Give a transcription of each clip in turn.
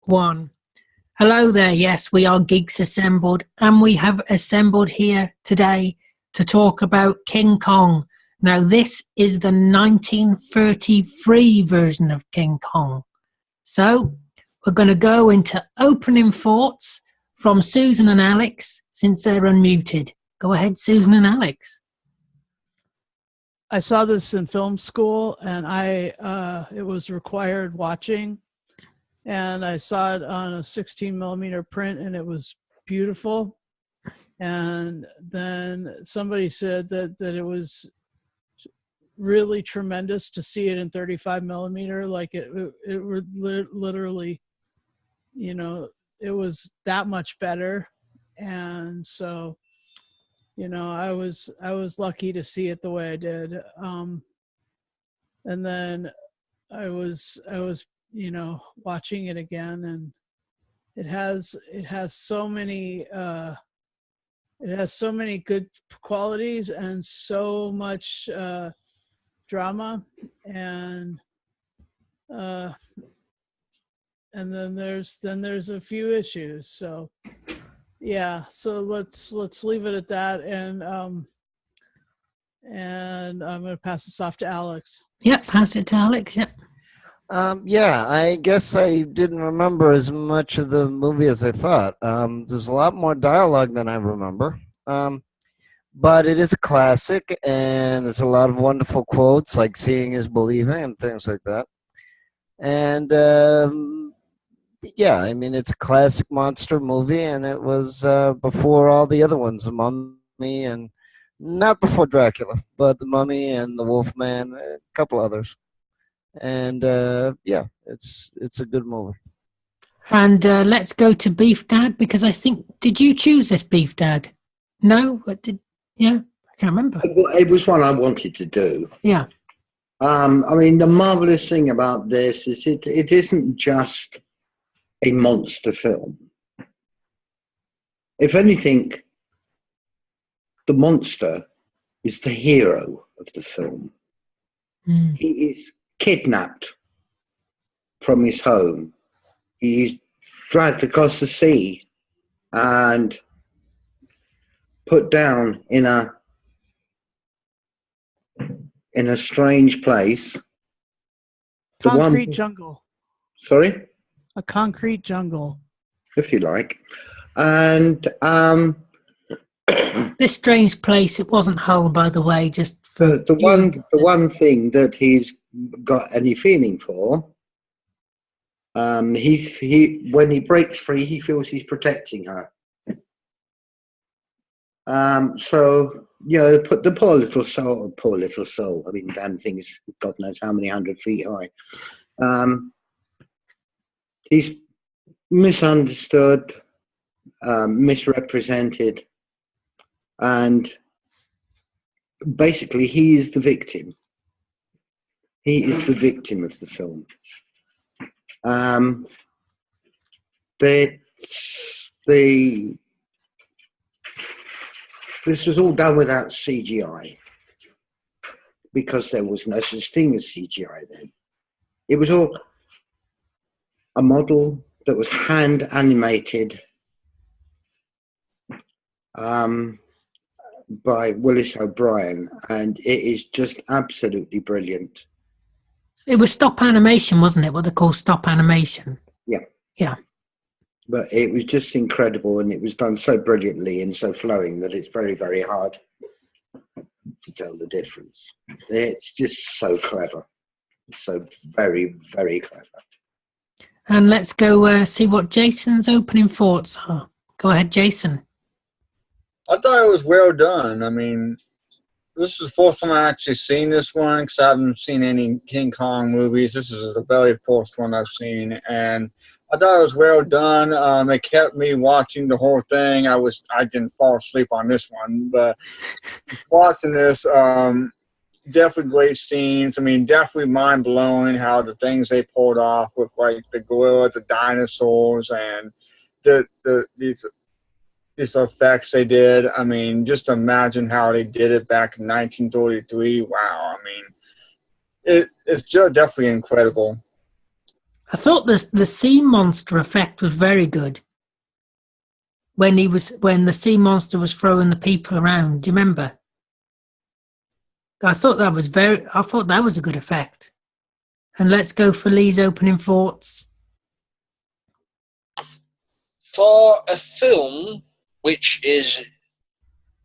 one. Hello there. Yes, we are geeks assembled, and we have assembled here today to talk about King Kong. Now, this is the 1933 version of King Kong. So, we're going to go into opening thoughts from Susan and Alex, since they're unmuted. Go ahead, Susan and Alex. I saw this in film school, and it was required watching. And I saw it on a 16 millimeter print, and it was beautiful. And then somebody said that it was really tremendous to see it in 35 millimeter. Like it would literally, it was that much better. And so, I was lucky to see it the way I did. And then I was watching it again, and it has so many good qualities and so much drama, and then there's a few issues. So yeah, so let's leave it at that, and I'm going to pass this off to Alex. Yep, pass it to Alex. Yep. Yeah, I guess I didn't remember as much of the movie as I thought. There's a lot more dialogue than I remember. But it is a classic, and there's a lot of wonderful quotes, like seeing is believing and things like that. And yeah, I mean, it's a classic monster movie, and it was before all the other ones, The Mummy, and not before Dracula, but The Mummy and The Wolfman, a couple others. And yeah, it's a good movie. And let's go to Beef Dad, because I think, did you choose this, Beef Dad? No? Yeah, I can't remember. It was one I wanted to do. Yeah. I mean, the marvelous thing about this is it isn't just a monster film. If anything, the monster is the hero of the film. Mm. He is kidnapped from his home. He is dragged across the sea and put down in a strange place. Concrete jungle. Sorry? A concrete jungle. If you like. And this strange place, it wasn't Hull, by the way, just for the one thing that he's got any feeling for, he when he breaks free, he feels he's protecting her. So put the poor little soul. I mean, damn thing's God knows how many 100 feet high. He's misunderstood, misrepresented, and basically he is the victim. He is the victim of the film. This was all done without CGI, because there was no such thing as CGI then. It was all a model that was hand animated by Willis O'Brien, and it is just absolutely brilliant. It was stop animation, wasn't it? What they call stop animation. Yeah. Yeah. But it was just incredible, and it was done so brilliantly and so flowing that it's very, very hard to tell the difference. It's just so clever. So very, very clever. And let's go see what Jason's opening thoughts are. Go ahead, Jason. I thought it was well done. I mean, this is the first time I actually seen this one, because I haven't seen any King Kong movies. This is the very first one I've seen, and I thought it was well done. It kept me watching the whole thing. I didn't fall asleep on this one, but watching this, definitely great scenes. I mean, definitely mind blowing how the things they pulled off with like the gorilla, the dinosaurs, and these effects they did. I mean, just imagine how they did it back in 1933. Wow. I mean, it's just definitely incredible. I thought the sea monster effect was very good when the sea monster was throwing the people around. Do you remember? I thought that was a good effect. And let's go for Lee's opening thoughts. For a film which is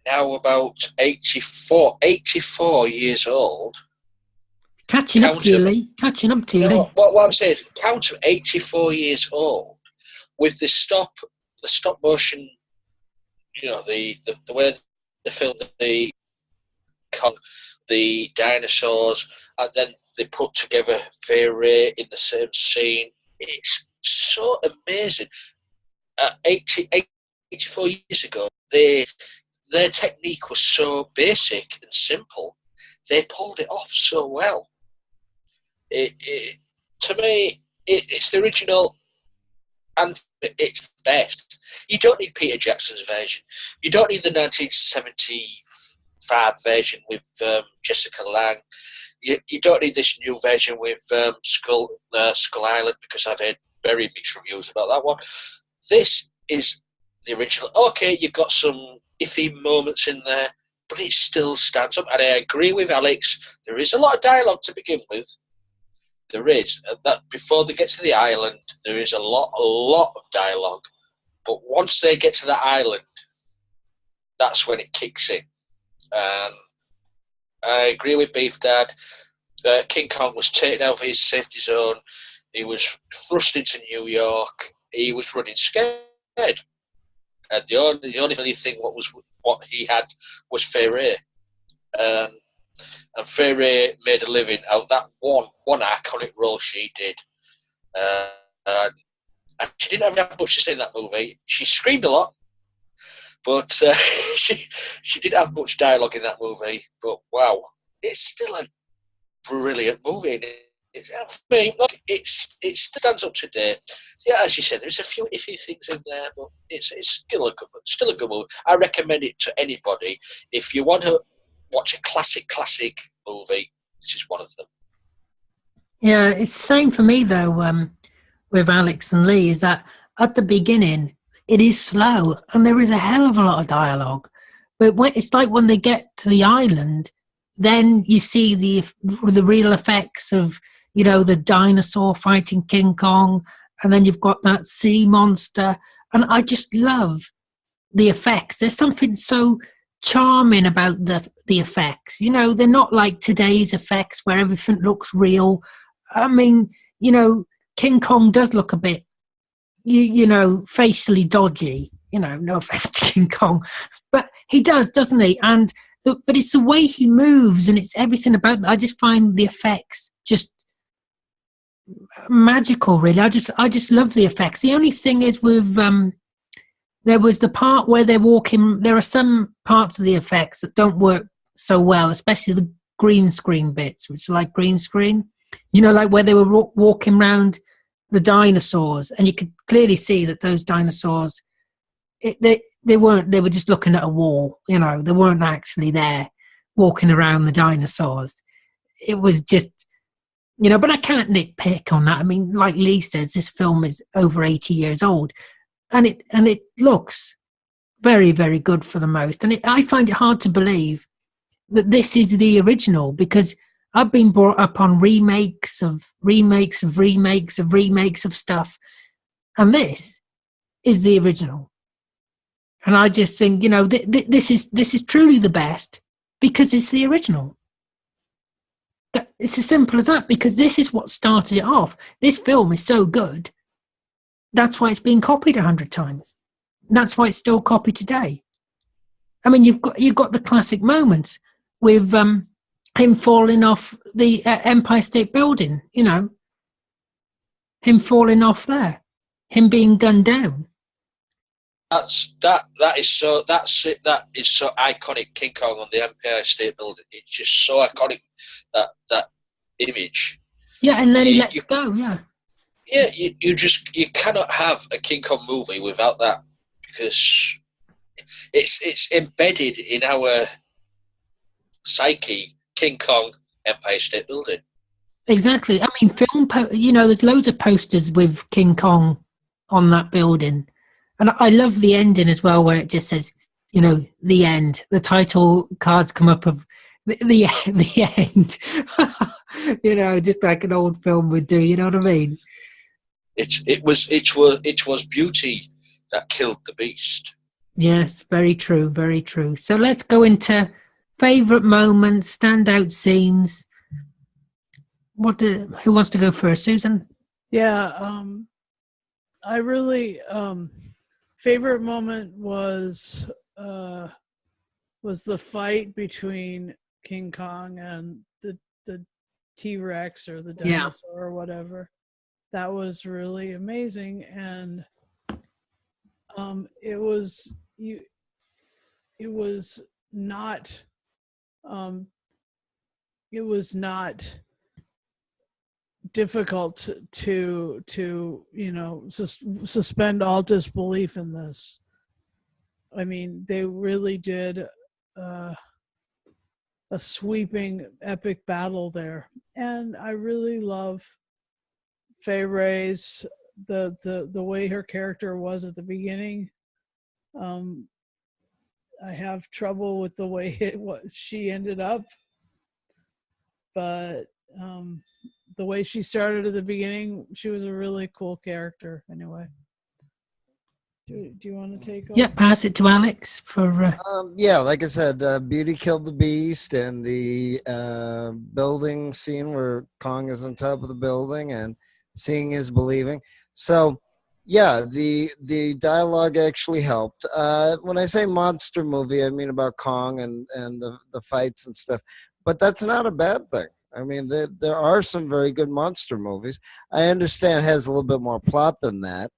now about 84 years old. Catching up to you, Lee. Catching up to you, Lee. What I'm saying, count of 84 years old, with the stop motion, the way they filmed the dinosaurs, and then they put together Fay Wray in the same scene. It's so amazing. 84 years ago, their technique was so basic and simple. They pulled it off so well. To me, it's the original, and it's the best. You don't need Peter Jackson's version. You don't need the 1975 version with Jessica Lange. You don't need this new version with Skull Island, because I've heard very mixed reviews about that one. This is the original. Okay, you've got some iffy moments in there, but it still stands up. And I agree with Alex. There is a lot of dialogue to begin with. There is. That before they get to the island, there is a lot of dialogue. But once they get to the island, that's when it kicks in. I agree with Beef Dad. King Kong was taken out of his safety zone. He was thrust into New York. He was running scared. And the only thing what he had was Fay Wray. And Fay Wray made a living out of that one iconic role she did. And she didn't have much to say in that movie. She screamed a lot, but she didn't have much dialogue in that movie. But wow, it's still a brilliant movie. For me, look, it stands up to date. Yeah, as you said, there's a few iffy things in there, but it's still a good movie. I recommend it to anybody. If you want to watch a classic movie, this is one of them. Yeah, it's the same for me though. With Alex and Lee, is that at the beginning it is slow and there is a hell of a lot of dialogue, but it's like when they get to the island, then you see the real effects of the dinosaur fighting King Kong, and then you've got that sea monster, and I just love the effects. There's something so charming about the effects. They're not like today's effects where everything looks real. I mean, King Kong does look a bit, facially dodgy. No offense to King Kong, but he does, doesn't he? And but it's the way he moves, and it's everything about that. I just find the effects just magical, really. I just love the effects. The only thing is with there was the part where they're walking. There are some parts of the effects that don't work so well, especially the green screen bits, which are like green screen. Like where they were walking around the dinosaurs, and you could clearly see that those dinosaurs, they were just looking at a wall. They weren't actually there walking around the dinosaurs. It was just, but I can't nitpick on that. I mean, like Lee says, this film is over 80 years old, and it looks very, very good for the most. And I find it hard to believe that this is the original, because I've been brought up on remakes of stuff, and this is the original. And I just think, this is truly the best because it's the original. It's as simple as that, because this is what started it off. This film is so good. That's why it's been copied 100 times. That's why it's still copied today. I mean, you've got the classic moments with him falling off the Empire State Building. Him falling off there, him being gunned down. That is so iconic. King Kong on the Empire State Building. It's just so iconic, that image. Yeah, and then he lets go. Yeah. Yeah, you cannot have a King Kong movie without that, because it's embedded in our psyche. King Kong, Empire State Building. Exactly. I mean, there's loads of posters with King Kong on that building. And I love the ending as well, where it just says, the end. The title cards come up of the end. Just like an old film would do, you know what I mean? It was beauty that killed the beast. Yes, very true, very true. So let's go into favourite moments, standout scenes. Who wants to go first, Susan? Yeah, I really favorite moment was the fight between King Kong and the T-Rex or the dinosaur or whatever. That was really amazing, and it was not difficult to suspend all disbelief in this. I mean, they really did a sweeping epic battle there, and I really love Fay Wray's the way her character was at the beginning. I have trouble with the way she ended up, but the way she started at the beginning, she was a really cool character. Anyway, do you want to take over? Yeah, pass it to Alex for. Yeah, like I said, Beauty killed the Beast, and the building scene where Kong is on top of the building and seeing is believing. So, yeah, the dialogue actually helped. When I say monster movie, I mean about Kong and the fights and stuff. But that's not a bad thing. I mean, there are some very good monster movies. I understand it has a little bit more plot than that.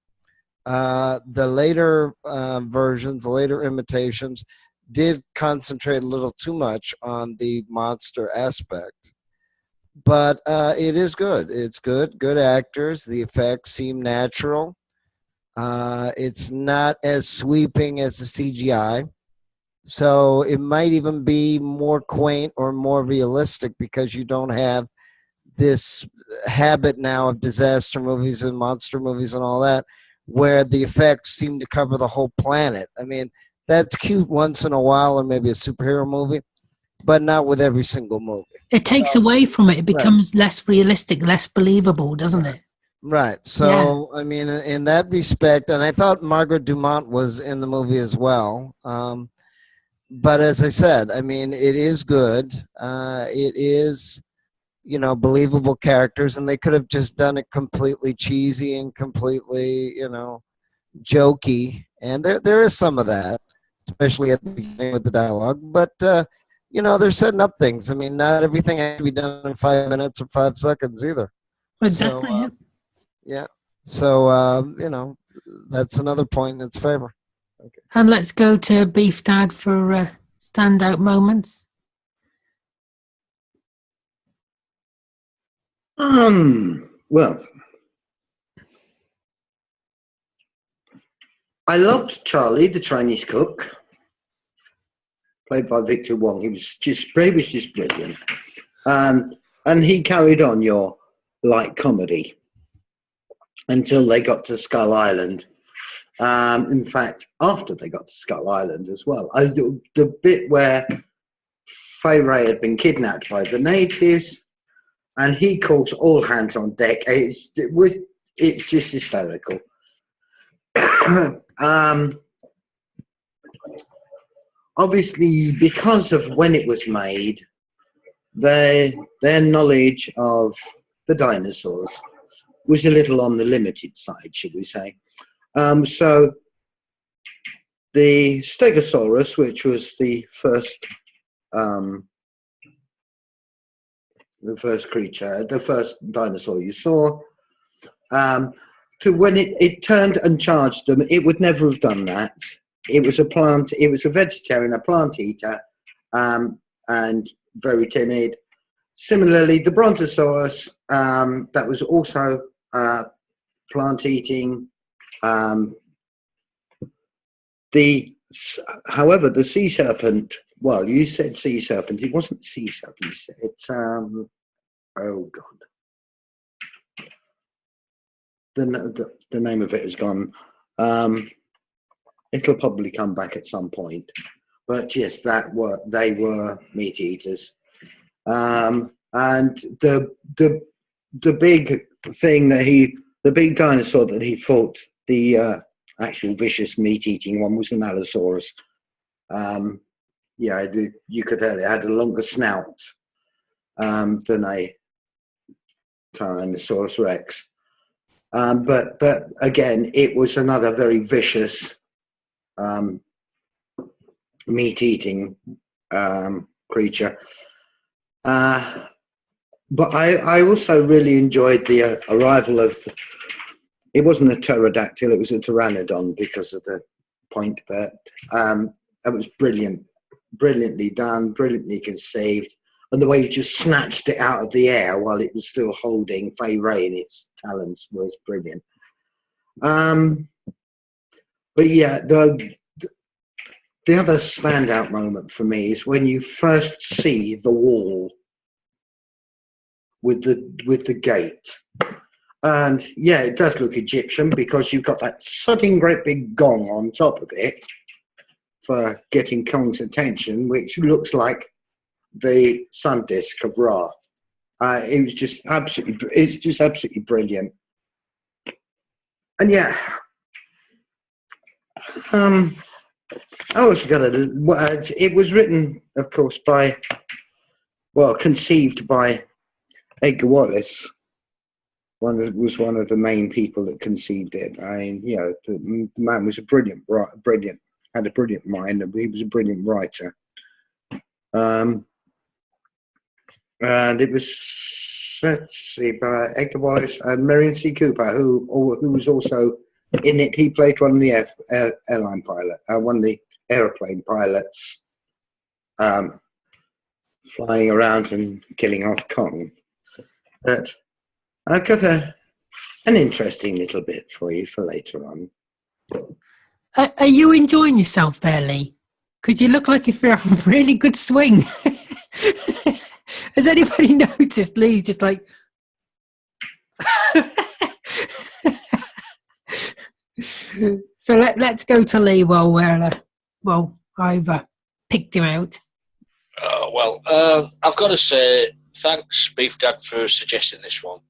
The later versions, the later imitations, did concentrate a little too much on the monster aspect. But it is good. It's good. Good actors. The effects seem natural. It's not as sweeping as the CGI. So it might even be more quaint or more realistic because you don't have this habit now of disaster movies and monster movies and all that, where the effects seem to cover the whole planet. I mean, that's cute once in a while or maybe a superhero movie, but not with every single movie. It takes away from it. It becomes less realistic, less believable, doesn't it? Right. So, I mean, in that respect, and I thought Margaret Dumont was in the movie as well. But as I said, I mean, it is good. It is, believable characters, and they could have just done it completely cheesy and completely, jokey. And there is some of that, especially at the beginning with the dialogue. But, they're setting up things. I mean, not everything has to be done in 5 minutes or 5 seconds either. Exactly. So, yeah. So, that's another point in its favor. Okay. And let's go to Beef Dad for standout moments. Well, I loved Charlie, the Chinese cook, played by Victor Wong. He was just brilliant. And he carried on your light comedy until they got to Skull Island. In fact, after they got to Skull Island as well. The bit where Fay Wray had been kidnapped by the natives, and he calls all hands on deck. It's just hysterical. Obviously, because of when it was made, their knowledge of the dinosaurs was a little on the limited side, should we say. So the Stegosaurus, which was the first creature, the first dinosaur you saw, to when it turned and charged them, it would never have done that. It was a vegetarian, a plant eater, and very timid. Similarly, the Brontosaurus, that was also plant eating. However, the sea serpent, well, you said sea serpent, it wasn't sea serpent, you said it's, oh God, the name of it has gone. It'll probably come back at some point. But yes, they were meat eaters. And the big thing that the big dinosaur that he fought, the actual vicious meat eating one, was an Allosaurus. Yeah, you could tell it had a longer snout than a Tyrannosaurus Rex. But again, it was another very vicious meat-eating creature. But I also really enjoyed the arrival of. It wasn't a pterodactyl; it was a pteranodon because of the point. But it was brilliantly done, brilliantly conceived, and the way he just snatched it out of the air while it was still holding Fay Wray in its talons was brilliant. But yeah, the other standout moment for me is when you first see the wall with the gate. And yeah, it does look Egyptian because you've got that sudden great big gong on top of it for getting Kong's attention, which looks like the sun disk of Ra. It's just absolutely brilliant. And yeah, I also got it was written, of course, conceived by Edgar Wallace. Was one of the main people that conceived it. I mean, you know, the man was had a brilliant mind, and he was a brilliant writer. And it was, let's see, by Edgar Wallace and Merian C. Cooper, who was also in it. He played one of the airline pilot, one of the aeroplane pilots, flying around and killing off Kong. But I've got an interesting little bit for you for later on. Are you enjoying yourself there, Lee? Because you look like you're having a really good swing. Has anybody noticed Lee's just like... So let's go to Lee while I've picked him out. I've got to say thanks, Beef Dad, for suggesting this one.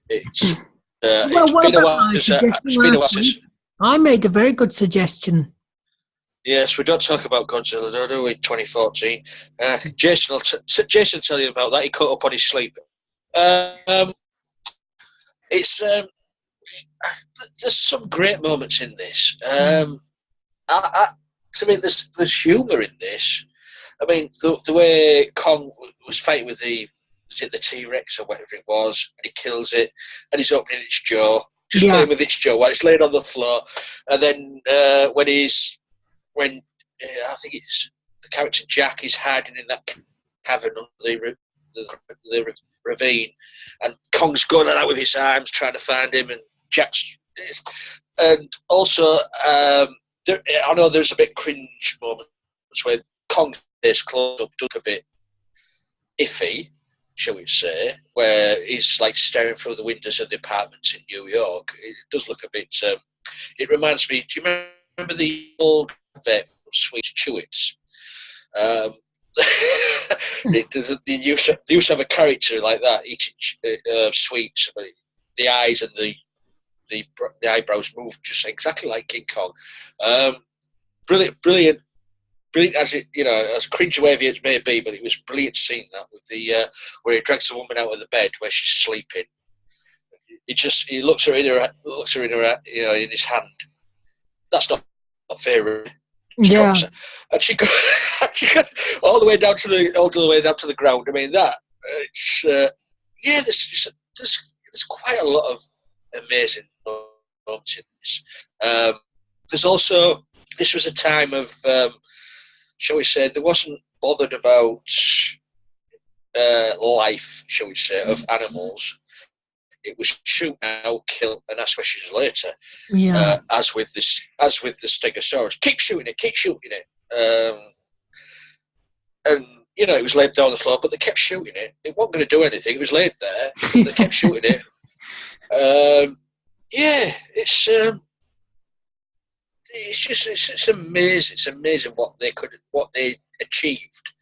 It's been a while since I made a very good suggestion. Yes, we don't talk about Godzilla, do we? 2014. Jason will tell you about that. He caught up on his sleep. It's there's some great moments in this. To me, there's humour in this. I mean, the way Kong was fighting with the T-Rex or whatever it was, and he kills it, and he's opening its jaw, playing with its jaw while it's laying on the floor, and then when I think it's the character Jack is hiding in that cavern under the ravine, and Kong's going out with his arms trying to find him, and Jack's, and also I know there's a bit cringe moments where Kong's face close up does a bit iffy, shall we say, where he's like staring through the windows of the apartments in New York. It does look a bit. It reminds me. Do you remember the old vet from Sweet Chewits? They used to have a character like that eating sweets. The eyes and the eyebrows move just exactly like King Kong. Brilliant. As it, you know, as cringe-worthy as it may be, but it was brilliant seeing that with the where he drags the woman out of the bed where she's sleeping. He looks her in her, you know, in his hand. That's not fair. Yeah. And she got all the way down to the ground. I mean, that it's there's quite a lot of amazing moments in this. There's also, this was a time of shall we say, there wasn't bothered about life, shall we say, of animals. It was shoot now, kill, and ask questions later. Yeah. As with the Stegosaurus, keep shooting it. And you know, it was laid down on the floor, but they kept shooting it. It wasn't going to do anything. It was laid there. They kept shooting it. Yeah, it's amazing. It's amazing what they achieved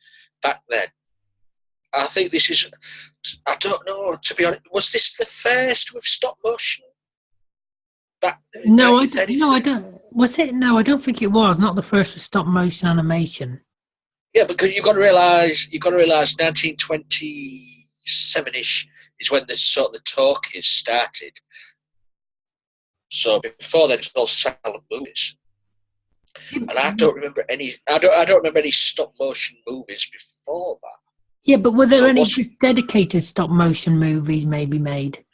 back then. I think this is. I don't know, to be honest. Was this the first with stop motion? No, I don't. Was it? No, I don't think it was. Not the first with stop motion animation. Yeah, because you've got to realise 1927-ish is when the talkies started. So before then, it's all silent movies, and I don't remember any. I don't remember any stop motion movies before that. Yeah, but were there any just dedicated stop motion movies maybe made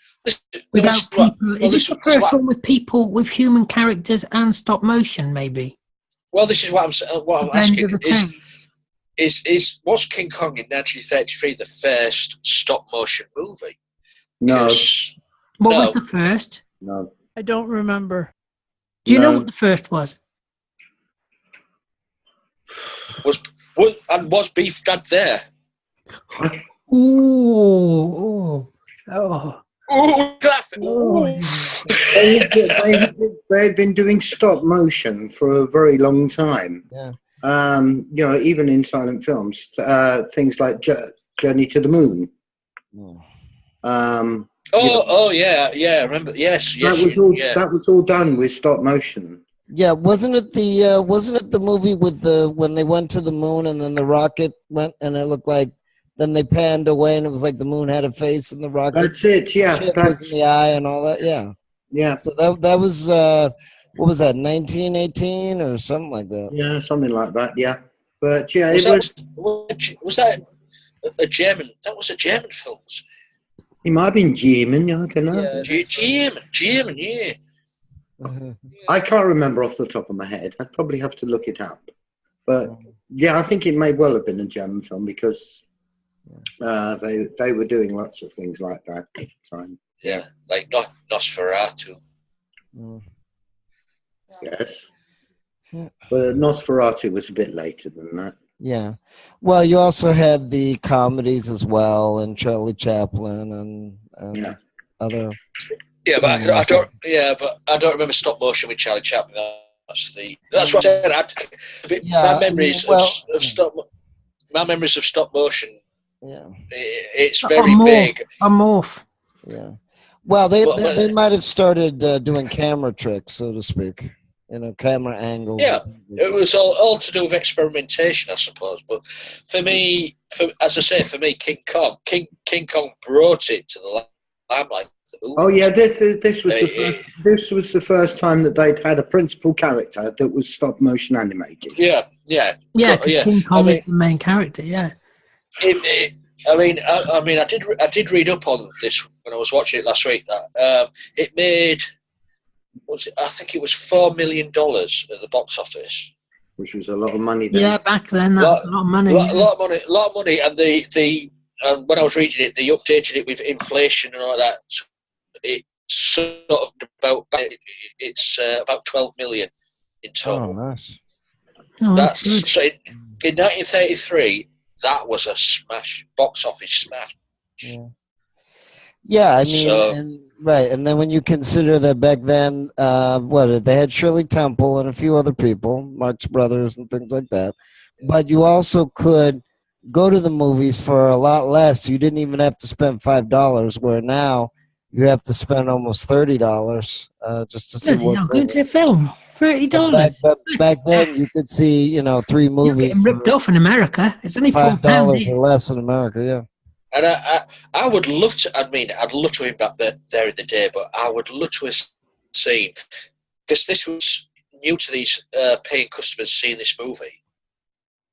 without people? Is this the first one with people with human characters and stop motion? Maybe. Well, this is what I'm asking. Was King Kong in 1933 the first stop motion movie? No. What was the first? No. I don't remember. Do you know what the first was? Was Beef Dad there? Ooh. They've been doing stop motion for a very long time. Yeah. Even in silent films, things like Journey to the Moon. Yeah, I remember. Yes. That was all done with stop motion. Yeah, wasn't it the movie with when they went to the moon and then the rocket went and it looked like, then they panned away and it was like the moon had a face and the rocket. That's it. Yeah, was in the eye and all that. Yeah. Yeah. So that was what was that? 1918 or something like that. Yeah, something like that. Yeah, but yeah, was that a German? That was a German film. He might have been German. I don't know. Yeah. German. Yeah. I can't remember off the top of my head. I'd probably have to look it up. But yeah, I think it may well have been a German film because they were doing lots of things like that at the time. Yeah, like Nosferatu. Yes. But Nosferatu was a bit later than that. Yeah. Well, you also had the comedies as well, and Charlie Chaplin and other. Yeah, but I don't. Yeah, but I don't remember stop motion with Charlie Chaplin. That's what I said. My memories of stop. My memories of stop motion. Yeah. It's very vague. Amorph. Yeah. Well, they might have started doing camera tricks, so to speak. Camera angles. Yeah, it was all to do with experimentation, I suppose. But for me, as I say, King Kong brought it to the limelight. Oh yeah, this was the first time that they'd had a principal character that was stop motion animated. Yeah, because King Kong is the main character. Yeah. I did read up on this when I was watching it last week. That it made. I think it was $4 million at the box office, which was a lot of money then. Yeah, back then that was a lot of money. A lot of money, and the when I was reading it, they updated it with inflation and all that. It's sort of about 12 million in total. Oh, nice. That's so in 1933. That was a smash, box office smash. Yeah, I mean, and then when you consider that back then, they had Shirley Temple and a few other people, Marx Brothers and things like that. But you also could go to the movies for a lot less. You didn't even have to spend $5, where now you have to spend almost $30 just to see what. Going to a film, $30. Back then, you could see 3 movies. You're getting ripped off in America. It's only $5 or less in America. Yeah. And I would love to. I mean, I'd love to have been back there in the day, but I would love to have seen, because this was new to these paying customers seeing this movie.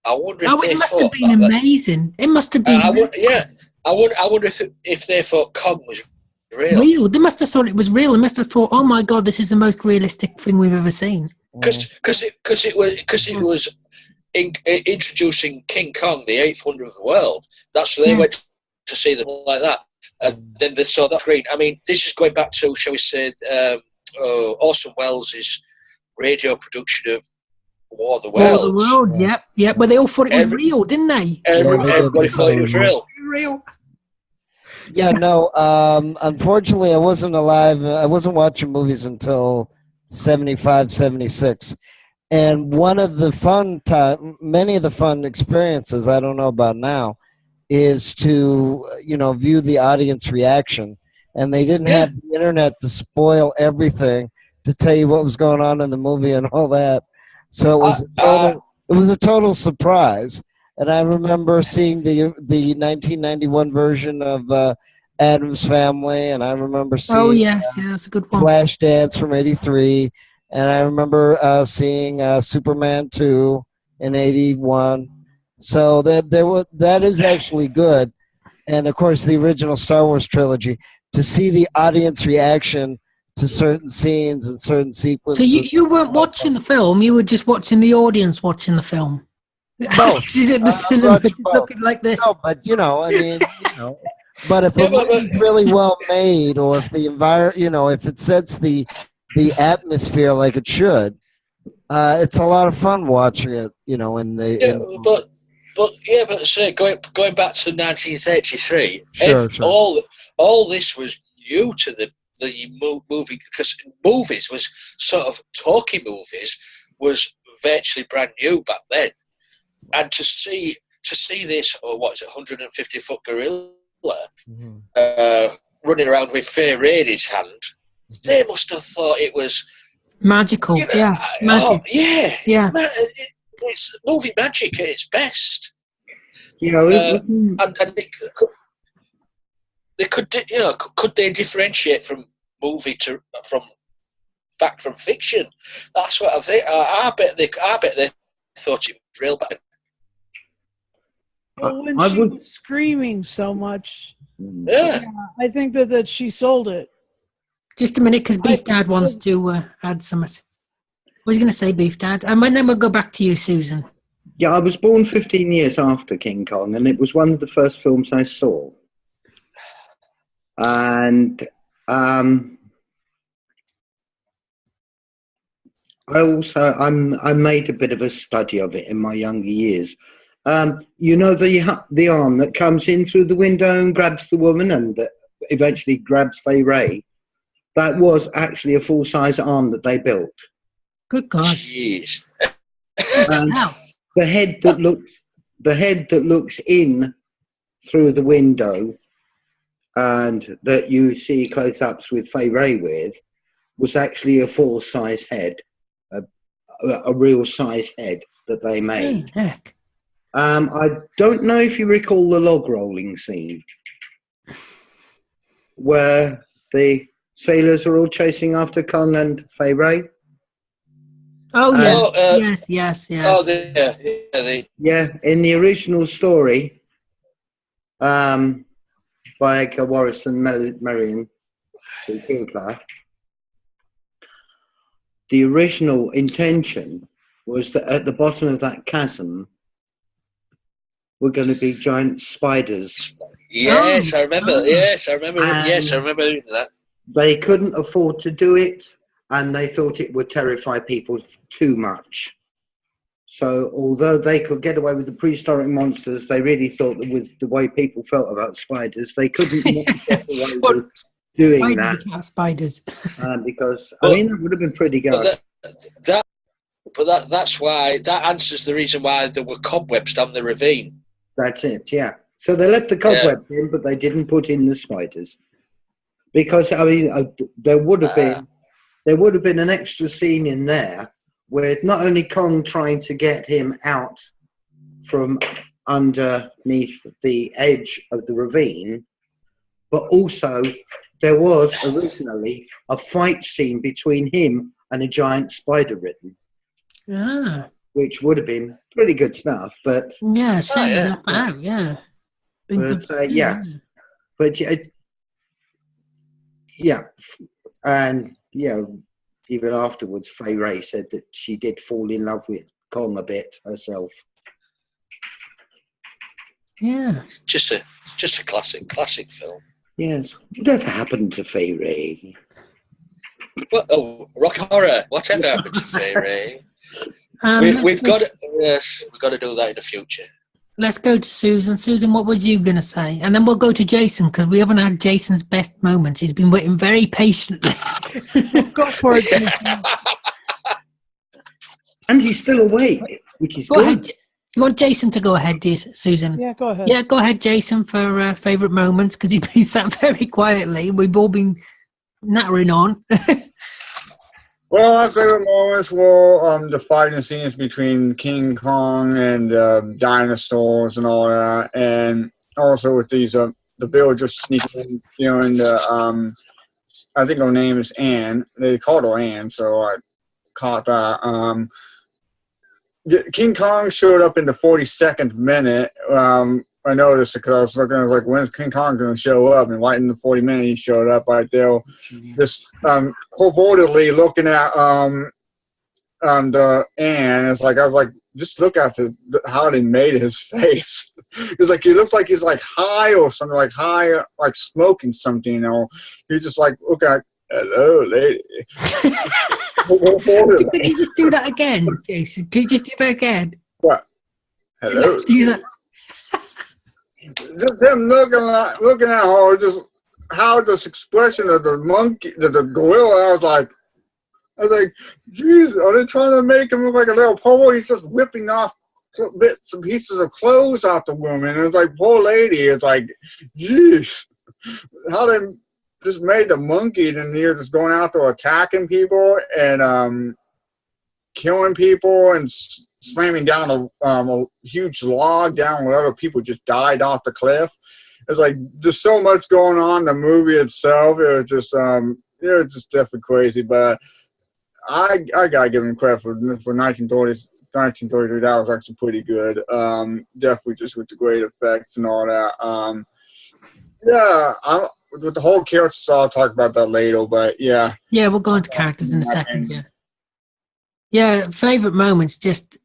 I wonder if it must have been amazing. It must have been. I wonder if they thought Kong was real. They must have thought it was real. They must have thought, "Oh my God, this is the most realistic thing we've ever seen." Because it was introducing King Kong, the 8th wonder of the world. That's where they went to see them like that, and then they saw that screen. I mean, this is going back to, shall we say, Orson Welles' radio production of War of the Worlds. War of the World, yep. But they all thought it was real, didn't they? Everybody thought it was real. Yeah, no. Unfortunately, I wasn't alive. I wasn't watching movies until 75, 76. And one of the many of the fun experiences, I don't know about now, is to, view the audience reaction. And they didn't Yeah. have the internet to spoil everything, to tell you what was going on in the movie and all that. So it was a total surprise. And I remember seeing the 1991 version of Adam's Family, and I remember Oh seeing yes, yeah, that's a good one. Flashdance from '83, and I remember seeing Superman 2 in '81. So that is actually good, and of course the original Star Wars trilogy. To see the audience reaction to certain scenes and certain So sequences. you weren't watching the film; you were just watching the audience watching the film. Both. Is it the I cinema watched just both. looking like this? No, but I mean, But if Yeah, a movie's really well made, or if the if it sets the atmosphere like it should, it's a lot of fun watching it. But say going back to 1933, Sure. all this was new to the movie, because movies was sort of talkie movies was virtually brand new back then, and to see this, or what is it, 150-foot gorilla running around with Fay Wray in his hand, they must have thought it was Magical, yeah. Magic. Yeah. It's movie magic at its best. it- And they could could they differentiate from movie from fact from fiction? That's what I think. I bet they thought it was real bad. Well, when I she would- was screaming so much, Yeah. I think that she sold it. Just a minute, because Beef Dad wants to add something. What was you going to say, Beef Dad? And then we'll go back to you, Susan. Yeah, I was born 15 years after King Kong, and it was one of the first films I saw. And I made a bit of a study of it in my younger years. The arm that comes in through the window and grabs the woman and that eventually grabs Fay Wray? That was actually a full-size arm that they built. Good God. Jeez. And Wow. the head that looks in through the window and that you see close-ups with Fay Wray with was actually a full-size head, a real size head that they made. Heck. I don't know if you recall the log rolling scene where the sailors are all chasing after Kong and Fay Wray. Oh, yeah. Yes. Oh, yeah. In the original story, by Edgar Wallace and Marion Kinkler, the original intention was that at the bottom of that chasm were going to be giant spiders. Yes, I remember. Yes, I remember. Yes, I remember that. They couldn't afford to do it, and they thought it would terrify people too much. So, although they could get away with the prehistoric monsters, they really thought that with the way people felt about spiders, they couldn't get away with doing that. Spiders. Because that would have been pretty good. That's why that answers the reason why there were cobwebs down the ravine. That's it, yeah. So they left the cobwebs in, but they didn't put in the spiders, because there would have been an extra scene in there with not only Kong trying to get him out from underneath the edge of the ravine, but also there was originally a fight scene between him and a giant spider written. Which would have been pretty good stuff, but yeah, and even afterwards, Fay Wray said that she did fall in love with Kong a bit herself. Yeah, just a classic film. Yes, whatever happened to Fay Wray? What? Oh, rock horror! Whatever happened to Fay Wray? We've got to do that in the future. let's go to Susan. Susan, what was you going to say? And then we'll go to Jason, because we haven't had Jason's best moments. He's been waiting very patiently. Go for it, Jason. And he's still awake, which is Go good. ahead. You want Jason to go ahead, Susan? Yeah, go ahead. Yeah, go ahead, Jason, for favourite moments, because he's been sat very quietly. We've all been nattering on. Well, my favorite moments were the fighting scenes between King Kong and dinosaurs and all that, and also with these the villagers sneaking in, and the I think her name is Anne. They called her Anne, so I caught that. King Kong showed up in the 42nd minute. I noticed it because I was looking. I was like, "When's King Kong going to show up?" And right in the 40 minute, he showed up right there, just wholeheartedly looking at the Anne. It's like I was like, just look at how they made his face. It's like he looks like he's like high or something, like high, like smoking something. You know, he's just like, look at, hello, lady. Could you just do that again, Jason? Could you just do that again? What? Hello. Do that. Just him looking at her, just how this expression of the monkey, the gorilla. I was like, geez, are they trying to make him look like a little poor? He's just whipping off bits and pieces of clothes out the woman. And it's like, poor lady. It's like, geez, how they just made the monkey, and you're just going out there attacking people and killing people and slamming down a huge log down where other people just died off the cliff. It's like there's so much going on in the movie itself. It was just definitely crazy. But I gotta give him credit for 1933. That was actually pretty good. Definitely just with the great effects and all that. With the whole characters, I'll talk about that later. But yeah. Yeah, we'll go into characters in a second. Yeah. Yeah, favorite moments. Just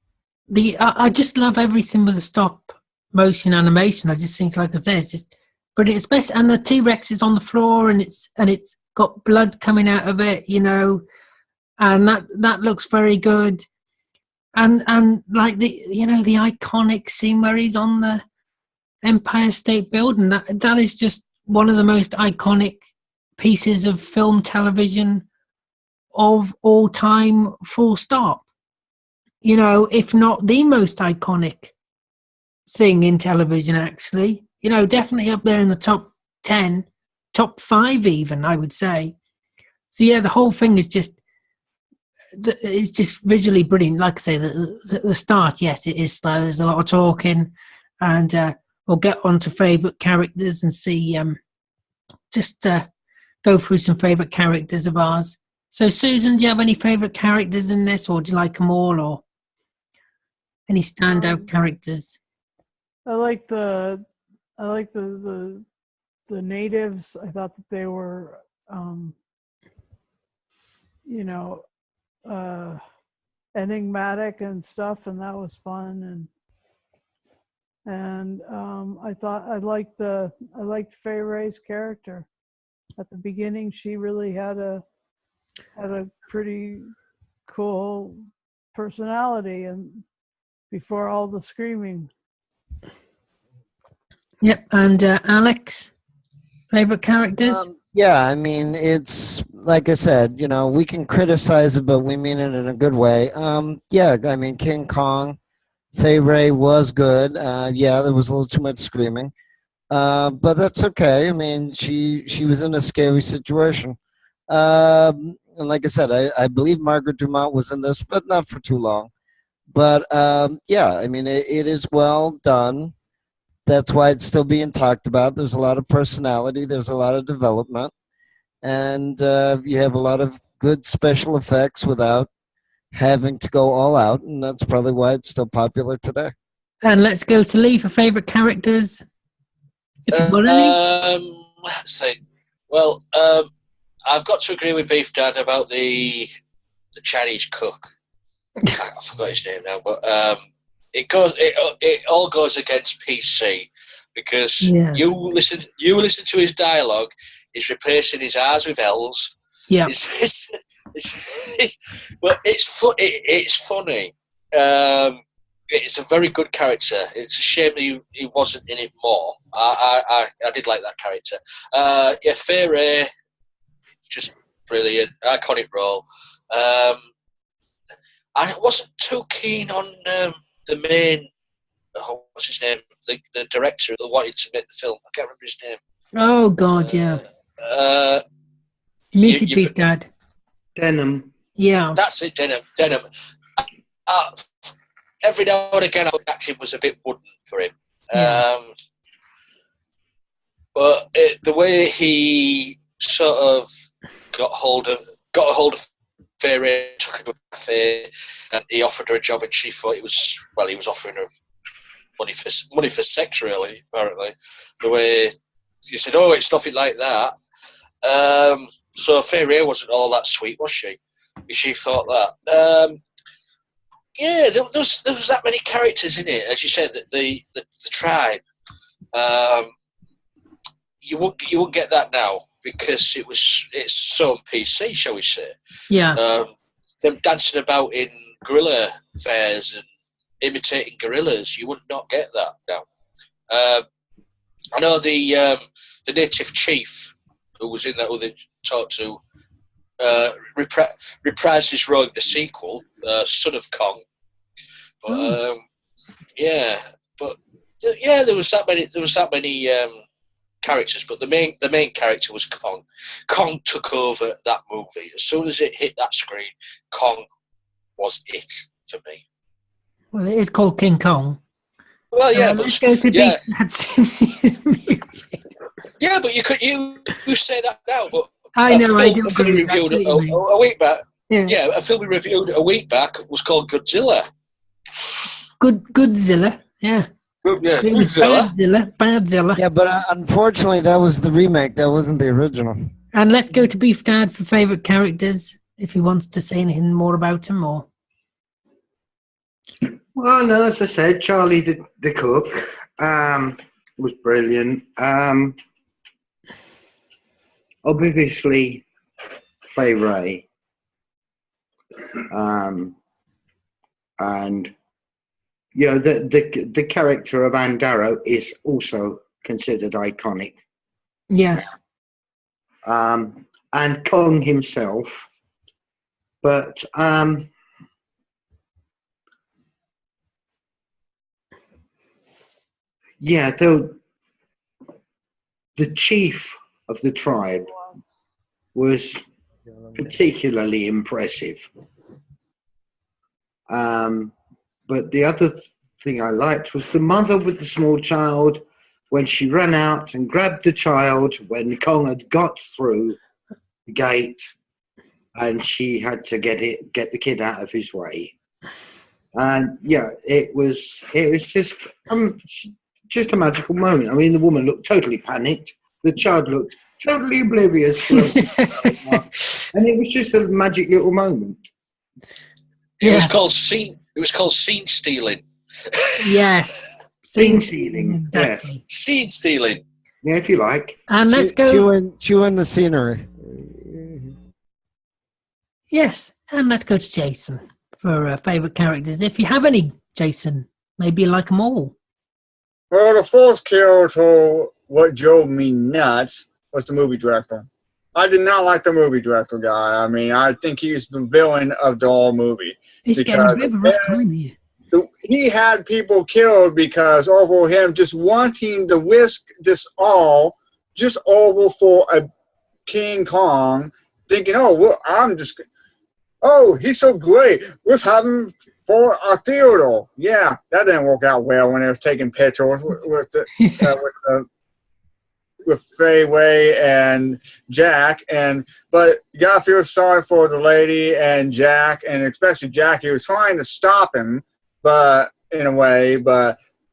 I just love everything with the stop motion animation. I just think, like I said, it's just brilliant. Especially, and the T-Rex is on the floor, and it's got blood coming out of it, you know, and that looks very good. And like the iconic scene where he's on the Empire State Building. That is just one of the most iconic pieces of film television of all time, full stop. You know, if not the most iconic thing in television, actually. You know, definitely up there in the top 10, top 5 even, I would say. So yeah, the whole thing is just, it's just visually brilliant. Like I say, the start, yes, it is slow. There's a lot of talking, and we'll get on to favourite characters and see, go through some favourite characters of ours. So, Susan, do you have any favourite characters in this, or do you like them all, or any standout characters? I like the natives. I thought that they were, enigmatic and stuff, and that was fun. And I liked Fay Wray's character at the beginning. She really had a pretty cool personality, and before all the screaming. Yep. And Alex, favorite characters? Yeah, I mean, it's like I said, you know, we can criticize it, but we mean it in a good way. Yeah, I mean, King Kong, Fay Wray was good. Yeah, there was a little too much screaming, but that's okay. I mean, she was in a scary situation. And like I said, I believe Margaret Dumont was in this, but not for too long. But yeah, I mean, it is well done. That's why it's still being talked about. There's a lot of personality. There's a lot of development. And you have a lot of good special effects without having to go all out. And that's probably why it's still popular today. And let's go to Lee for favourite characters. If you've got any. Let's see. Well, I've got to agree with Beef Dad about the Chinese cook. I forgot his name now, but it all goes against PC because Yes. you listen to his dialogue. He's replacing his R's with L's. Yeah. It's funny. it's a very good character. It's a shame he wasn't in it more. I did like that character. Yeah, Fay Wray, just brilliant, iconic role. I wasn't too keen on the main. What's his name? The director that wanted to make the film. I can't remember his name. Oh God, yeah. Meaty Beef Dad. Denham. Yeah. That's it, Denham. Every now and again, I thought acting was a bit wooden for him. Yeah. But the way he sort of got a hold of Fay Wray, took her to a cafe, and he offered her a job, and she thought he was offering her money for sex, really. Apparently, the way he said, "Oh, it's nothing like that." So Fay Wray wasn't all that sweet, was she? She thought that. Yeah, there was that many characters in it, as you said. That the tribe. You won't get that now because it's so PC, shall we say? Yeah. Them dancing about in gorilla fairs and imitating gorillas, you would not get that now. I know the native chief who was in that other talk to reprised his role in the sequel, Son of Kong. But there was that many characters, but the main character was Kong. Kong took over that movie. As soon as it hit that screen, Kong was it for me. Well, it is called King Kong. Well, yeah, but let's go to yeah. Yeah, but you say that now, but I know, I do a film agree. we reviewed a week back. Yeah, a film we reviewed a week back was called Godzilla. Godzilla, yeah. Yeah, It was Badzilla. Yeah, but unfortunately, that was the remake. That wasn't the original. And let's go to Beef Dad for favourite characters, if he wants to say anything more about him or... Well, no, as I said, Charlie the cook was brilliant. Obviously, Fay Wray. And you know the character of Ann Darrow is also considered iconic. Yes. And Kong himself, but yeah, the chief of the tribe was particularly impressive. But the other thing I liked was the mother with the small child when she ran out and grabbed the child when Kong had got through the gate and she had to get the kid out of his way. And yeah, it was just a magical moment. I mean, the woman looked totally panicked. The child looked totally oblivious to everything. And it was just a magic little moment. It was called scene stealing. Yes. Scene stealing. Exactly. Yes. Scene stealing. Yeah, if you like. And let's go. Chewing the scenery. Yes, and let's go to Jason for favourite characters. If you have any, Jason, maybe you like them all. Well, the first character, what drove me nuts, was the movie director. I did not like the movie director guy. I mean, I think he's the villain of the whole movie. He's getting a bit of a rough time here. He had people killed because over him just wanting to whisk this all just over for a King Kong, thinking, oh, well, he's so great. Let's have him for a theater. Yeah, that didn't work out well when they was taking pictures with Fay Wray and Jack, but you gotta feel sorry for the lady and Jack, and especially Jack. He was trying to stop him, but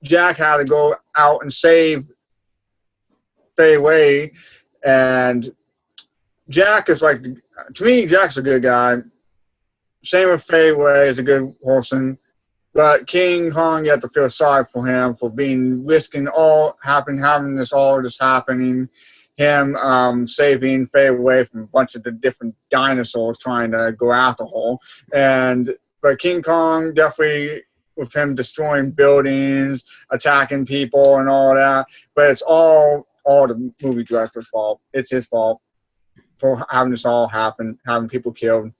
Jack had to go out and save Fay Wray, and Jack is to me, Jack's a good guy. Same with Fay Wray is a good person. But King Kong, you have to feel sorry for him for risking having this all just happening. Him saving Fay Wray from a bunch of the different dinosaurs trying to go after her. But King Kong definitely with him destroying buildings, attacking people, and all that. But it's all the movie director's fault. It's his fault for having this all happen, having people killed.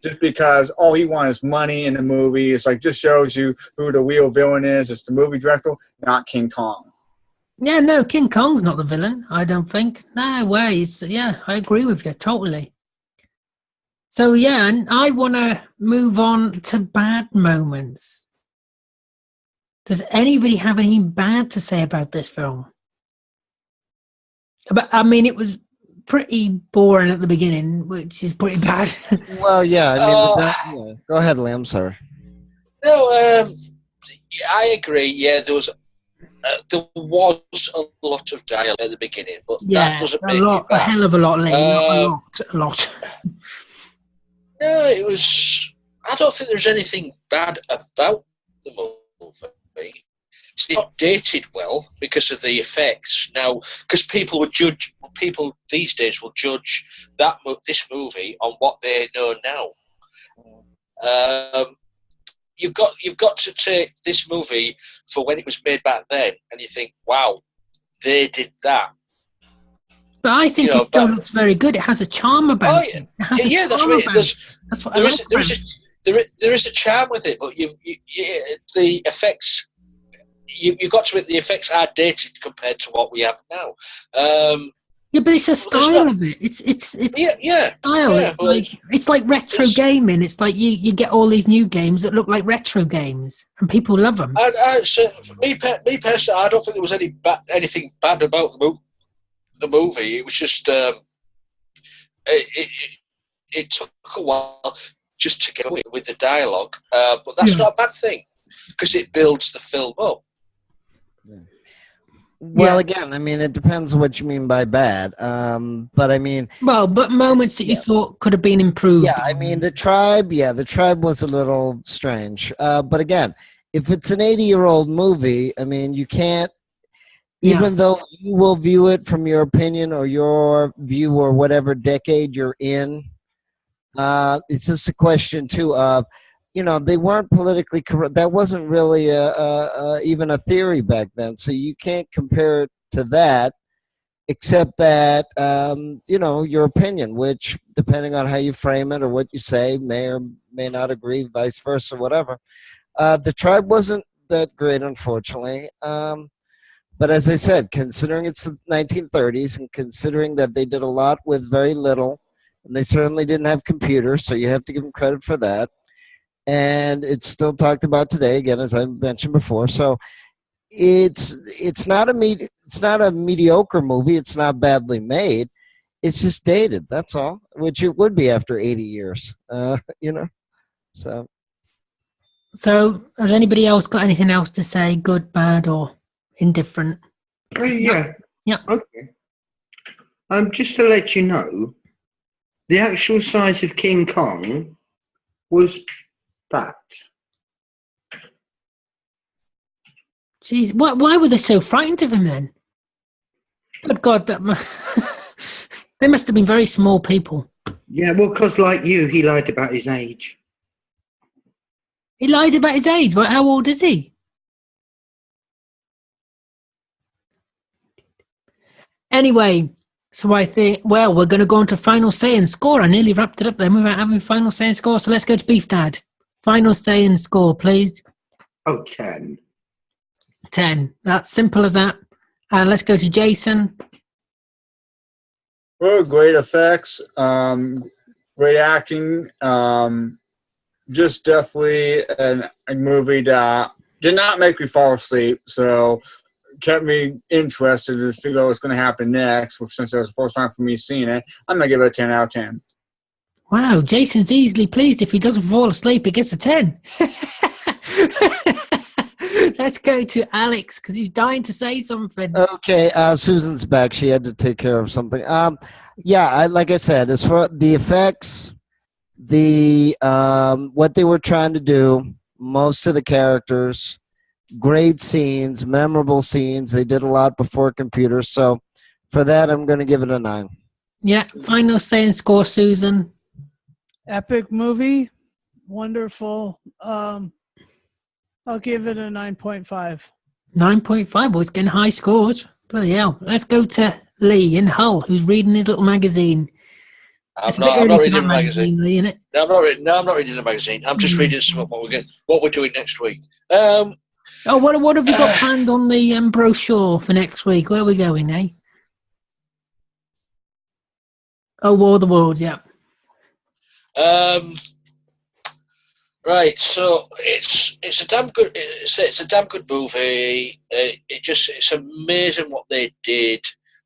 Just because all he wants is money in the movie. It's like, just shows you who the real villain is. It's the movie director, not King Kong. Yeah, no, King Kong's not the villain, I don't think. No way. Yeah, I agree with you, totally. So, yeah, and I want to move on to bad moments. Does anybody have anything bad to say about this film? But, I mean, it was pretty boring at the beginning, which is pretty bad. Well, yeah. I mean, yeah. Go ahead, Liam. Sorry. No, I agree. Yeah, there was a lot of dialogue at the beginning, but that doesn't make it bad. A hell of a lot, Liam. A lot. No, it was. I don't think there's anything bad about the movie. It's not dated well because of the effects. Now, because people these days will judge this movie on what they know now. You've got to take this movie for when it was made back then, and you think, wow, they did that. But I think it still looks very good. It has a charm about it. That's what there is a charm with it, but the effects. You've got to admit the effects are dated compared to what we have now. Yeah, but it's a style of it. It's style. Yeah, it's like retro gaming. It's like you get all these new games that look like retro games, and people love them. So for me personally, I don't think there was anything bad about the movie. It was just it took a while just to get with the dialogue, but that's not a bad thing because it builds the film up. Well, again, I mean, it depends on what you mean by bad. But I mean, but moments that you thought could have been improved. Yeah, I mean, the tribe was a little strange. But again, if it's an 80-year-old movie, I mean, you can't. Even though you will view it from your opinion or your view or whatever decade you're in, it's just a question too of, they weren't politically correct. That wasn't really even a theory back then. So you can't compare it to that, except that, your opinion, which depending on how you frame it or what you say, may or may not agree, vice versa, whatever. The tribe wasn't that great, unfortunately. But as I said, considering it's the 1930s and considering that they did a lot with very little, and they certainly didn't have computers, so you have to give them credit for that. And it's still talked about today, again, as I mentioned before. So it's not a mediocre movie. It's not badly made. It's just dated. That's all. Which it would be after 80 years. So has anybody else got anything else to say? Good, bad, or indifferent? Yeah. Okay. Just to let you know, the actual size of King Kong was that. Jeez, why were they so frightened of him then? Good God, they must have been very small people. Yeah, well, because like you, he lied about his age. He lied about his age? How old is he? Anyway, so I think, we're going to go on to final say and score. I nearly wrapped it up then without having final say and score. So let's go to Beef Dad. Final say and score, please. 10. 10. That's simple as that. Let's go to Jason. Well, great effects, great acting. Just definitely a movie that did not make me fall asleep. So kept me interested to figure out what's going to happen next. Since it was the first time for me seeing it, I'm going to give it a 10 out of 10. Wow, Jason's easily pleased. If he doesn't fall asleep, he gets a 10. Let's go to Alex because he's dying to say something. Okay, Susan's back. She had to take care of something. Like I said, as for the effects, what they were trying to do, most of the characters, great scenes, memorable scenes. They did a lot before computers. So for that, I'm going to give it a 9. Yeah, final say and score, Susan. Epic movie, wonderful. I'll give it a 9.5. 9.5. Well, it's getting high scores. Bloody hell. Let's go to Lee in Hull, who's reading his little magazine. I'm not reading the magazine. Lee, innit? No, I'm not reading the magazine. I'm just reading some of what we're doing next week. Oh, what have you got planned on the brochure for next week? Where are we going, eh? Oh, War of the Worlds, yeah. Right, so it's a damn good movie. It's amazing what they did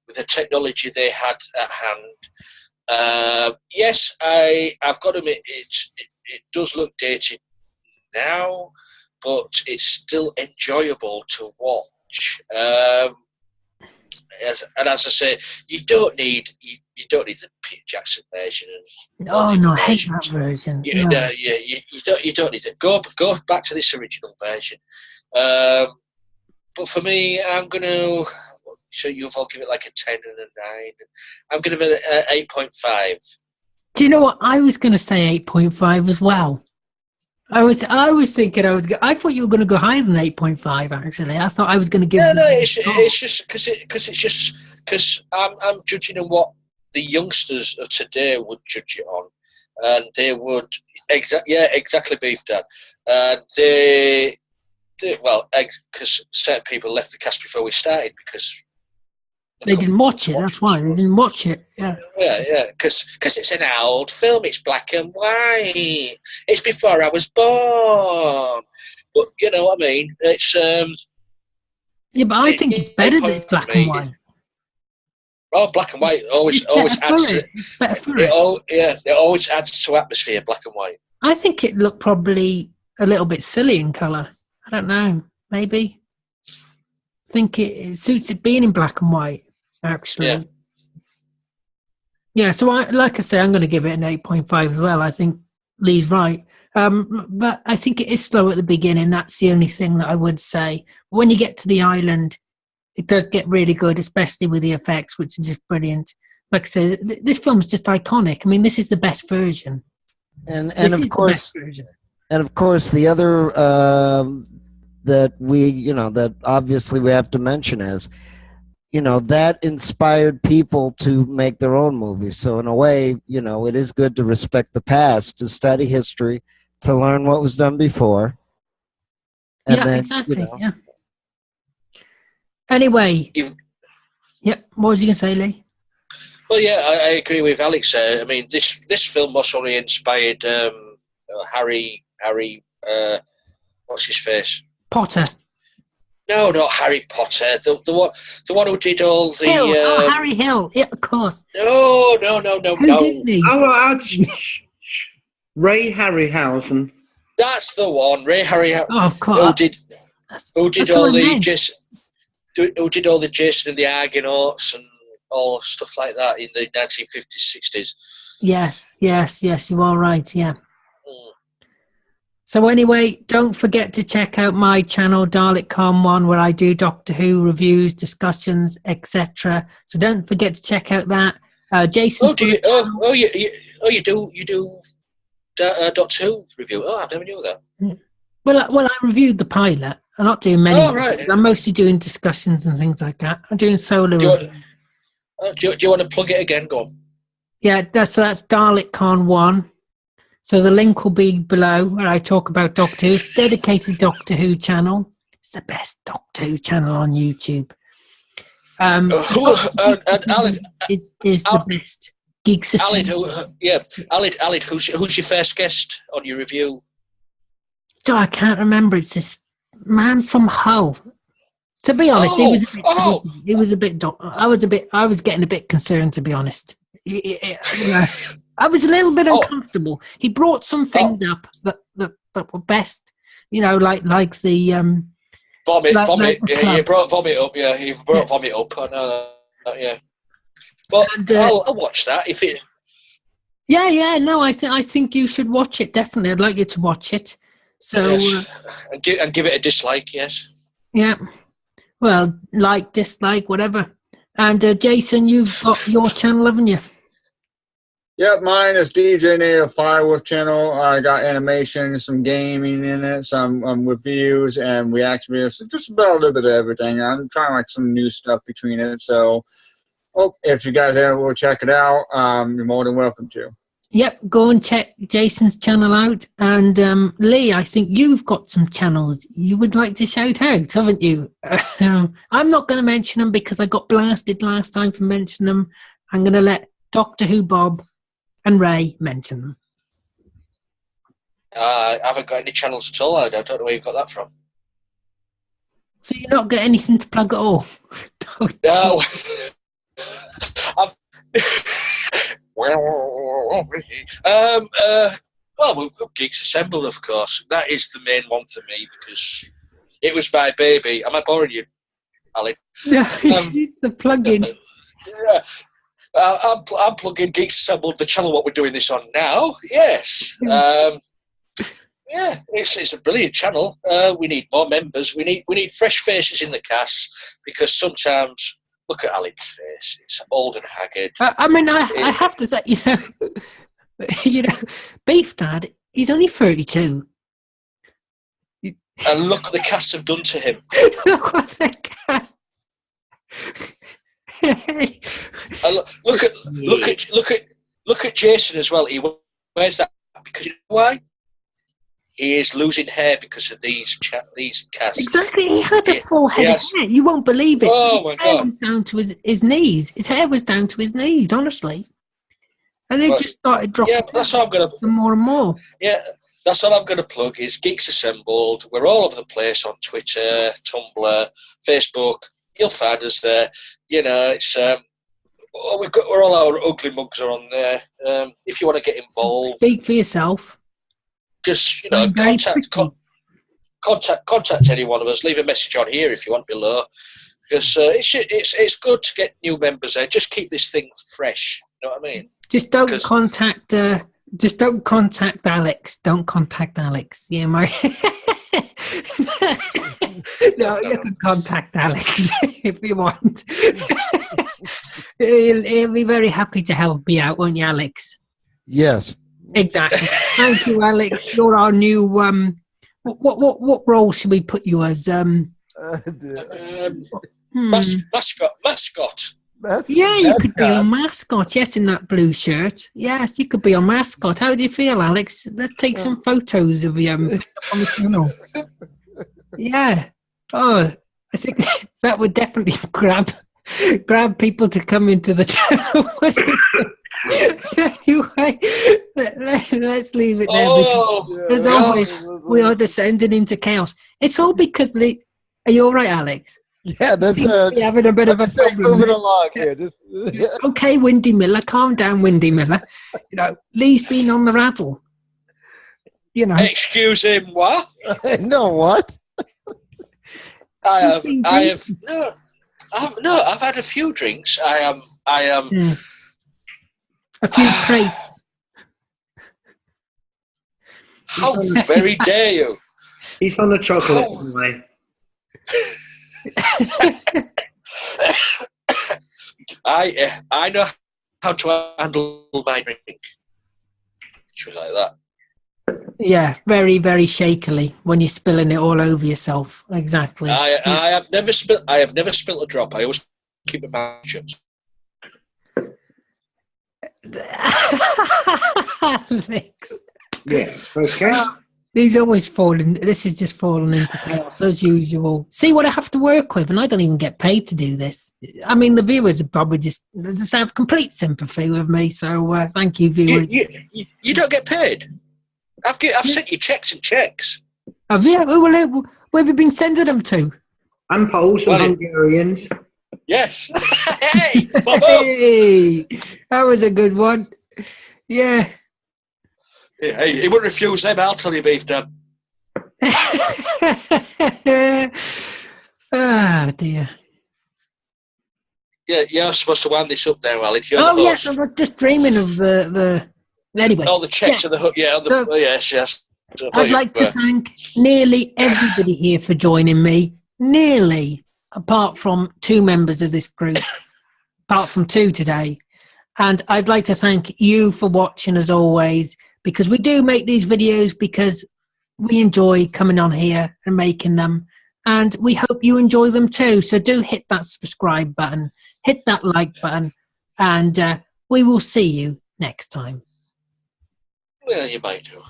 with the technology they had at hand. Yes, I've got to admit it does look dated now, but it's still enjoyable to watch. As I say, you don't need the Peter Jackson version. Oh no, I hate that version. You don't need it. Go back to this original version. But for me, I'm gonna. So you've all give it like a 10 and a 9. I'm gonna give it an 8.5. Do you know what? I was gonna say 8.5 as well. I was thinking I thought you were going to go higher than 8.5. Actually, I thought I was going to give. No, it's just because I'm judging on what the youngsters of today would judge it on, and they would exactly beef that. Because certain people left the cast before we started because they didn't watch it. That's why they didn't watch it. Yeah. Yeah. Because it's an old film. It's black and white. It's before I was born. But you know what I mean. It's Yeah, but I think it's better that it's black and white. Oh, black and white always adds. It's better for it. It always adds to atmosphere. Black and white. I think it looked probably a little bit silly in colour. I don't know. Maybe. I think it suits it being in black and white. Actually, yeah. So like I say, I'm going to give it an 8.5 as well. I think Lee's right, but I think it is slow at the beginning. That's the only thing that I would say. When you get to the island, it does get really good, especially with the effects, which are just brilliant. Like I say, this film is just iconic. I mean, this is the best version, and of course, the other that obviously we have to mention is, that inspired people to make their own movies. So in a way, it is good to respect the past, to study history, to learn what was done before. And then, exactly. Yeah. Anyway, what was you going to say, Lee? Well, yeah, I agree with Alex. I mean, this film was only inspired Harry. What's his face? Potter. No, not Harry Potter. The one who did all the. Hill. Harry Hill. Yeah, of course. No. Who didn't he? Ray Harryhausen. That's the one, Ray Harryhausen. Oh, of course. Who did all the Jason and the Argonauts and all stuff like that in the 1950s, 60s? Yes. You are right. Yeah. So anyway, don't forget to check out my channel, Dalek-Con1, where I do Doctor Who reviews, discussions, etc. So don't forget to check out that. Jason's you do Doctor Who review? Oh, I never knew that. Well, I reviewed the pilot. I'm not doing many. Oh, right. I'm mostly doing discussions and things like that. I'm doing solo. Do you want to plug it again? Go on. Yeah, that's Dalek-Con1. So the link will be below where I talk about Doctor Who. It's a dedicated Doctor Who channel. It's the best Doctor Who channel on YouTube. Alan is the best. Geeks Alan, who's your first guest on your review? Oh, I can't remember. It's this man from Hull. To be honest, he was a bit. I was getting a bit concerned, to be honest. I was a little bit uncomfortable. He brought some things up that were best, like the vomit. Like You brought vomit up. Yeah, you brought vomit up. I know that, yeah. But I'll watch that if it. Yeah. No, I think you should watch it. Definitely, I'd like you to watch it. So yes. And give it a dislike. Yes. Yeah. Well, like, dislike, whatever. And Jason, you've got your channel, haven't you? Yep, mine is DJ Native Firework channel. I got animation, some gaming in it, some reviews and reaction videos. Just about a little bit of everything. I'm trying like some new stuff between it. So, if you guys ever will check it out, you're more than welcome to. Yep, go and check Jason's channel out. And Lee, I think you've got some channels you would like to shout out, haven't you? I'm not going to mention them because I got blasted last time for mentioning them. I'm going to let Doctor Who Bob and Ray mention them. I haven't got any channels at all. I don't know where you got that from. So you're not got anything to plug at all? No. Well, we've got Geeks Assembled, of course. That is the main one for me because it was my baby. Am I boring you, Ali? No, it's the plug-in. Yeah. I'm plugging Geeks Assembled, the channel what we're doing this on now. Yes. Yeah, it's a brilliant channel. We need more members. We need fresh faces in the cast because sometimes, look at Alan's face. It's old and haggard. I mean, I have to say, Beef Dad, he's only 32. And look what the cast have done to him. Look what the cast. Look at Jason as well. He wears that because you know why? He is losing hair because of these casts. Exactly, he had a full head of hair. You won't believe it. Oh my God! Was down to his knees. His hair was down to his knees, honestly. And it just started dropping. Yeah, but that's what I'm gonna. More and more. Yeah, that's what I'm gonna plug. Is Geeks Assembled. We're all over the place on Twitter, Tumblr, Facebook. You'll find us there. It's we're all our ugly mugs are on there. If you want to get involved, speak for yourself. Just contact any one of us. Leave a message on here if you want below, because it's good to get new members there. Just keep this thing fresh. You know what I mean? Just don't contact. Just don't contact Alex. Don't contact Alex. Yeah, my. No, you can contact Alex if you want. He'll be very happy to help you out, won't you, Alex? Yes. Exactly. Thank you, Alex. You're our new. What role should we put you as? Mascot. Yeah, you could be a mascot. Yes, in that blue shirt. Yes, you could be a mascot. How do you feel, Alex? Let's take some photos of you on the channel. Yeah. Oh, I think that would definitely grab people to come into the channel. Anyway, let's leave it there. As always, we are descending into chaos. It's all because are you all right, Alex? Yeah, that's having a bit of a problem. Moving along here. Okay, Windy Miller, calm down, Windy Miller. Lee's been on the rattle. Excuse him, what? No, what? I've had a few drinks. I am. A few crates. How very dare you? He's on the chocolate anyway. I know how to handle my drink. She was like that. Yeah, very, very shakily when you're spilling it all over yourself. Exactly. I have never spilled a drop. I always keep it mouth shut. Alex. Yeah. Okay. He's always falling. This is just falling into chaos as usual. See what I have to work with, and I don't even get paid to do this. I mean, the viewers are probably just have complete sympathy with me. So thank you, viewers. You don't get paid. I've sent you checks and checks. Have you? Where have you been sending them to? And Poles and Hungarians. Yes. Hey, hey, that was a good one. Yeah. Hey, he wouldn't refuse them, I'll tell you, Beef Dad. Oh, dear. Yeah, you're supposed to wind this up now, Alex. You're oh, the yes, host. I was just dreaming of the... Anyway. All the checks of the hook, yeah. Yes. I'd like to thank nearly everybody here for joining me. Nearly, apart from 2 members of this group. Apart from 2 today. And I'd like to thank you for watching as always, because we do make these videos because we enjoy coming on here and making them. And we hope you enjoy them too. So do hit that subscribe button, hit that like button, and we will see you next time. Well, you might do.